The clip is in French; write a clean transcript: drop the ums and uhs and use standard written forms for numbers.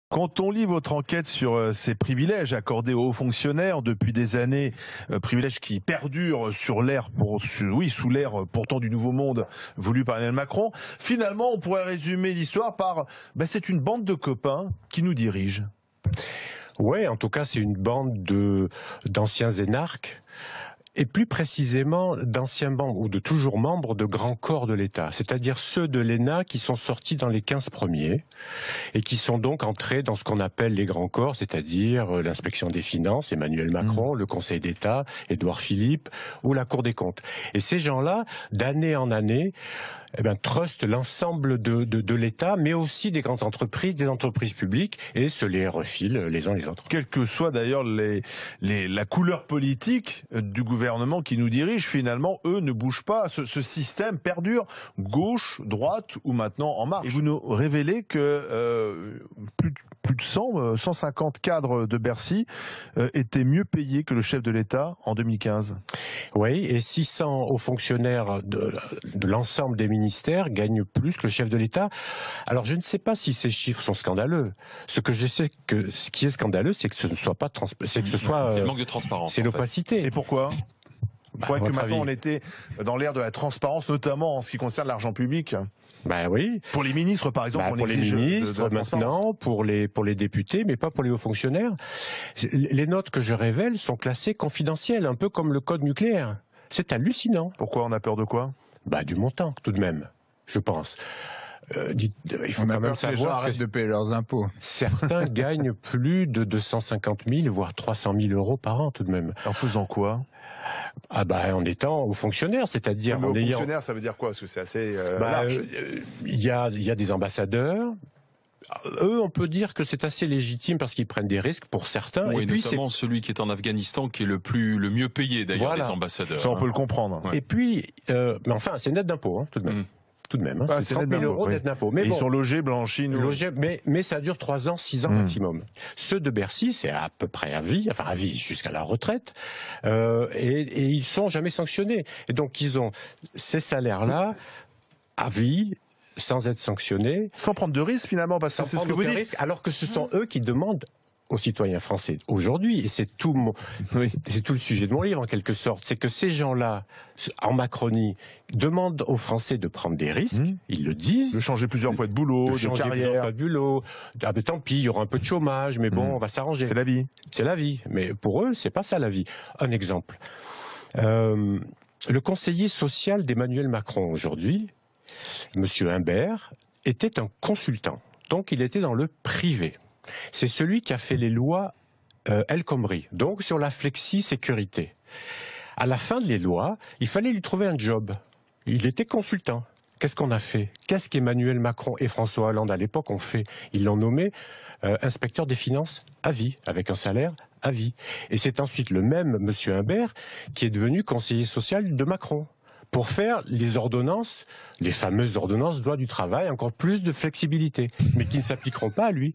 Quand on lit votre enquête sur ces privilèges accordés aux hauts fonctionnaires depuis des années, privilèges qui perdurent sous l'ère pourtant du nouveau monde voulu par Emmanuel Macron, finalement on pourrait résumer l'histoire par c'est une bande de copains qui nous dirige. Ouais, en tout cas c'est une bande d'anciens énarques. Et plus précisément d'anciens membres ou de toujours membres de grands corps de l'État, c'est-à-dire ceux de l'ENA qui sont sortis dans les 15 premiers et qui sont donc entrés dans ce qu'on appelle les grands corps, c'est-à-dire l'inspection des finances, Emmanuel Macron, le Conseil d'État, Édouard Philippe ou la Cour des comptes. Et ces gens-là, d'année en année, trustent l'ensemble de l'État, mais aussi des grandes entreprises, des entreprises publiques, et se les refilent les uns les autres. Quelle que soit d'ailleurs la couleur politique du gouvernement qui nous dirige, finalement, eux ne bougent pas. Ce système perdure, gauche, droite ou maintenant En Marche. Et vous nous révélez que plus de 150 cadres de Bercy étaient mieux payés que le chef de l'État en 2015. Oui, et 600 hauts fonctionnaires de l'ensemble des ministères gagnent plus que le chef de l'État. Alors je ne sais pas si ces chiffres sont scandaleux. Ce que je sais que ce qui est scandaleux, c'est que ce ne soit pas c'est le manque de transparence. C'est l'opacité. Et pourquoi? Vous croyez que maintenant on était dans l'ère de la transparence, notamment en ce qui concerne l'argent public? Oui. Pour les ministres, par exemple, on pour les ministres maintenant, pour les députés, mais pas pour les hauts fonctionnaires. Les notes que je révèle sont classées confidentielles, un peu comme le code nucléaire. C'est hallucinant. Pourquoi? On a peur de quoi? Du montant, tout de même, je pense. Il faut quand même savoir que les gens arrêtent de payer leurs impôts. Certains gagnent plus de 250 000, voire 300 000 euros par an, tout de même. En faisant quoi? En étant haut fonctionnaire, c'est-à-dire en ayant... Fonctionnaire, ça veut dire quoi? Parce que c'est assez large. Il y a des ambassadeurs. Eux, on peut dire que c'est assez légitime parce qu'ils prennent des risques pour certains. Oui, et puis notamment celui qui est en Afghanistan, qui est le mieux payé d'ailleurs, les ambassadeurs. Ça, on peut le comprendre. Ouais. Et puis, mais enfin, c'est net d'impôt, tout de même. Tout de même, c'est 30 000 euros net d'impôt. Mais ils sont logés, blanchis, mais ça dure 3 ans, 6 ans maximum. Ceux de Bercy, c'est à peu près à vie, enfin à vie jusqu'à la retraite, et ils sont jamais sanctionnés. Et donc ils ont ces salaires-là à vie, sans être sanctionnés. Sans prendre de risque finalement, parce que c'est ce que vous dites. Alors que ce sont eux qui demandent aux citoyens français aujourd'hui, et c'est tout le sujet de mon livre en quelque sorte, c'est que ces gens-là, en Macronie, demandent aux Français de prendre des risques, ils le disent. De changer plusieurs fois de boulot, de carrière. Tant pis, il y aura un peu de chômage, mais bon, on va s'arranger. C'est la vie. C'est la vie, mais pour eux, c'est pas ça la vie. Un exemple. Le conseiller social d'Emmanuel Macron aujourd'hui, Monsieur Imbert, était un consultant, donc il était dans le privé. C'est celui qui a fait les lois El Khomri, donc sur la flexi-sécurité. À la fin des lois, il fallait lui trouver un job. Il était consultant. Qu'est-ce qu'on a fait? Qu'est-ce qu'Emmanuel Macron et François Hollande à l'époque ont fait? Ils l'ont nommé inspecteur des finances à vie, avec un salaire à vie. Et c'est ensuite le même monsieur Imbert qui est devenu conseiller social de Macron, pour faire les ordonnances, les fameuses ordonnances droit du travail, encore plus de flexibilité, mais qui ne s'appliqueront pas à lui.